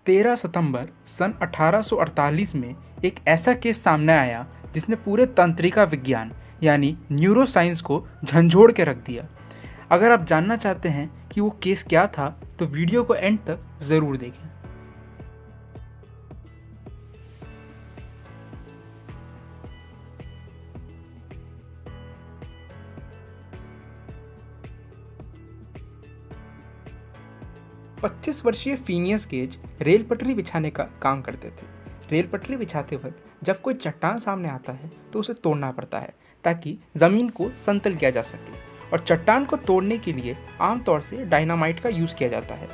13 सितंबर सन 1848 में एक ऐसा केस सामने आया जिसने पूरे तंत्रिका विज्ञान यानी न्यूरोसाइंस को झंझोड़ के रख दिया। अगर आप जानना चाहते हैं कि वो केस क्या था तो वीडियो को एंड तक ज़रूर देखें। पच्चीस वर्षीय फिनियस गेज रेल पटरी बिछाने का काम करते थे। रेल पटरी बिछाते वक्त जब कोई चट्टान सामने आता है तो उसे तोड़ना पड़ता है ताकि ज़मीन को समतल किया जा सके, और चट्टान को तोड़ने के लिए आमतौर से डायनामाइट का यूज़ किया जाता है।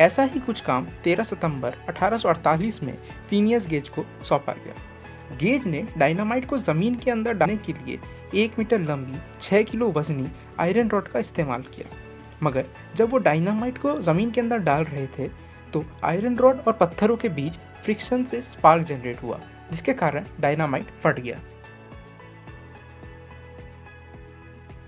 ऐसा ही कुछ काम 13 सितंबर 1848 में फिनियस गेज को सौंपा गया। गेज ने डायनामाइट को ज़मीन के अंदर डालने के लिए 1 मीटर लंबी 6 किलो वजनी आयरन रॉड का इस्तेमाल किया। मगर जब वो डायनामाइट को ज़मीन के अंदर डाल रहे थे तो आयरन रॉड और पत्थरों के बीच फ्रिक्शन से स्पार्क जनरेट हुआ, जिसके कारण डायनामाइट फट गया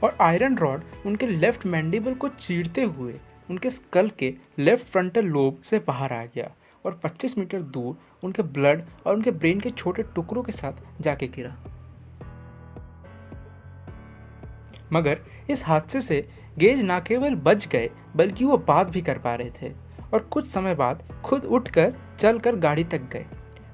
और आयरन रॉड उनके लेफ्ट मैंडिबल को चीरते हुए उनके स्कल के लेफ्ट फ्रंटल लोब से बाहर आ गया और 25 मीटर दूर उनके ब्लड और उनके ब्रेन के छोटे टुकड़ों के साथ जाके गिरा। मगर इस हादसे से गेज न केवल बच गए बल्कि वो बात भी कर पा रहे थे और कुछ समय बाद खुद उठकर चलकर गाड़ी तक गए।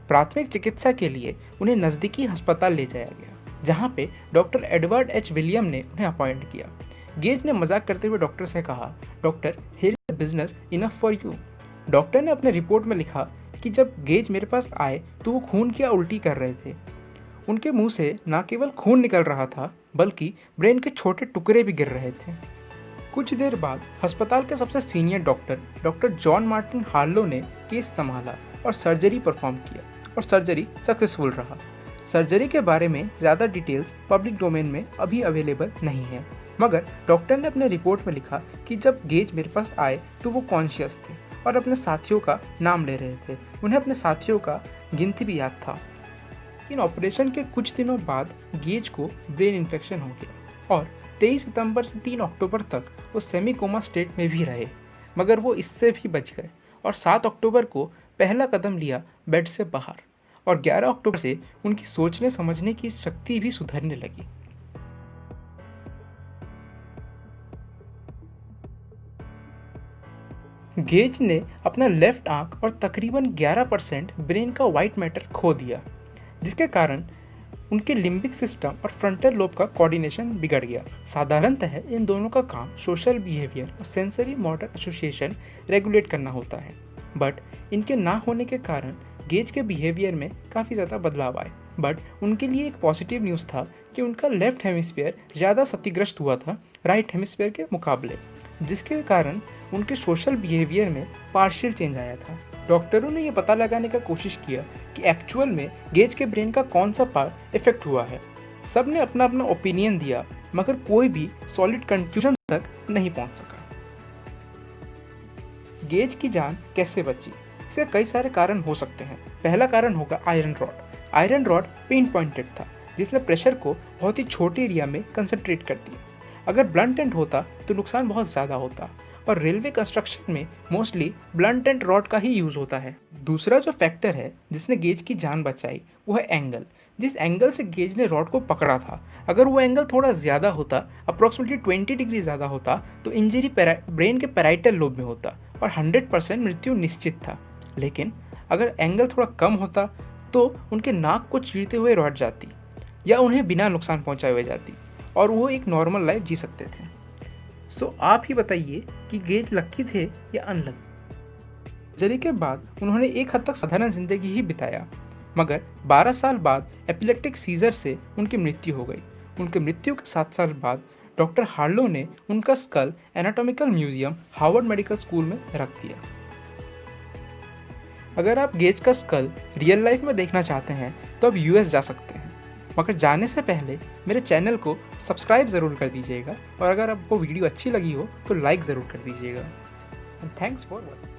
प्राथमिक चिकित्सा के लिए उन्हें नज़दीकी अस्पताल ले जाया गया, जहां पे डॉक्टर एडवर्ड एच विलियम ने उन्हें अपॉइंट किया। गेज ने मजाक करते हुए डॉक्टर से कहा, doctor, here is business enough for you. Doctor ने अपने रिपोर्ट में लिखा कि जब गेज मेरे पास आए तो वो खून की उल्टी कर रहे थे। उनके मुंह से न केवल खून निकल रहा था बल्कि ब्रेन के छोटे टुकड़े भी गिर रहे थे। कुछ देर बाद अस्पताल के सबसे senior doctor John Martin Harlow ने केस संभाला और सर्जरी परफॉर्म किया और सर्जरी सक्सेसफुल रहा। सर्जरी के बारे में ज़्यादा डिटेल्स पब्लिक डोमेन में अभी अवेलेबल नहीं है, मगर डॉक्टर ने अपने रिपोर्ट में लिखा कि जब गेज मेरे पास आए तो वो कॉन्शियस थे और अपने साथियों का नाम ले रहे थे। उन्हें अपने साथियों का गिनती भी याद था। इन ऑपरेशन के कुछ दिनों बाद गेज को ब्रेन इन्फेक्शन हो गया और 23 सितंबर से 3 अक्टूबर तक वो सेमी कोमा स्टेट में भी रहे, मगर वो इससे भी बच गए और 7 अक्टूबर को पहला कदम लिया बेड से बाहर और 11 अक्टूबर से उनकी सोचने समझने की शक्ति भी सुधरने लगी। गेज ने अपना लेफ्ट आंख और तकरीबन 11% ब्रेन का वाइट मैटर खो दिया, जिसके कारण उनके लिम्बिक सिस्टम और फ्रंटल लोब का कोऑर्डिनेशन बिगड़ गया। साधारणतः इन दोनों का काम सोशल बिहेवियर और सेंसरी मोटर एसोसिएशन रेगुलेट करना होता है, बट इनके ना होने के कारण गेज के बिहेवियर में काफ़ी ज़्यादा बदलाव आए। बट उनके लिए एक पॉजिटिव न्यूज़ था कि उनका लेफ्ट हेमिस्फीयर ज़्यादा क्षतिग्रस्त हुआ था राइट हेमिस्फीयर के मुकाबले, जिसके कारण उनके सोशल बिहेवियर में पार्शियल चेंज आया था। डॉक्टरों ने यह पता लगाने का कोशिश किया कि एक्चुअल में गेज के ब्रेन का कौन सा पार्ट इफेक्ट हुआ है। सब ने अपना अपना ओपिनियन दिया, मगर कोई भी सॉलिड कंक्लूजन तक नहीं पहुंच सका। गेज की जान कैसे बची? इसके कई सारे कारण हो सकते हैं। पहला कारण होगा iron rod. Iron rod pin pointed था, जिसने प्रेशर को बहुत ही छोटे एरिया में कंसंट्रेट कर दिया। अगर ब्लंट एंड होता तो नुकसान बहुत ज़्यादा होता, और रेलवे कंस्ट्रक्शन में मोस्टली ब्लंट एंड रॉड का ही यूज़ होता है। दूसरा जो फैक्टर है जिसने गेज की जान बचाई वो है एंगल। जिस एंगल से गेज ने रॉड को पकड़ा था, अगर वो एंगल थोड़ा ज़्यादा होता, अप्रॉक्सीमेटली 20 डिग्री ज़्यादा होता, तो इंजरी ब्रेन के पैराइटल लोब में होता और 100% मृत्यु निश्चित था। लेकिन अगर एंगल थोड़ा कम होता तो उनके नाक को चीरते हुए रॉड जाती या उन्हें बिना नुकसान पहुँचाए हुए जाती और वो एक नॉर्मल लाइफ जी सकते थे। सो आप ही बताइए कि गेज लकी थे या अनलकी? सर्जरी के बाद उन्होंने एक हद तक साधारण जिंदगी ही बिताया, मगर 12 साल बाद एपिलेप्टिक सीजर से उनकी मृत्यु हो गई। उनकी मृत्यु के 7 साल बाद डॉक्टर हार्लो ने उनका skull anatomical museum Harvard medical school में रख दिया। अगर आप गेज का स्कल रियल लाइफ में देखना चाहते हैं तो आप यूएस जा सकते हैं, मगर जाने से पहले मेरे चैनल को सब्सक्राइब ज़रूर कर दीजिएगा और अगर आपको वीडियो अच्छी लगी हो तो लाइक ज़रूर कर दीजिएगा। Thanks for watching.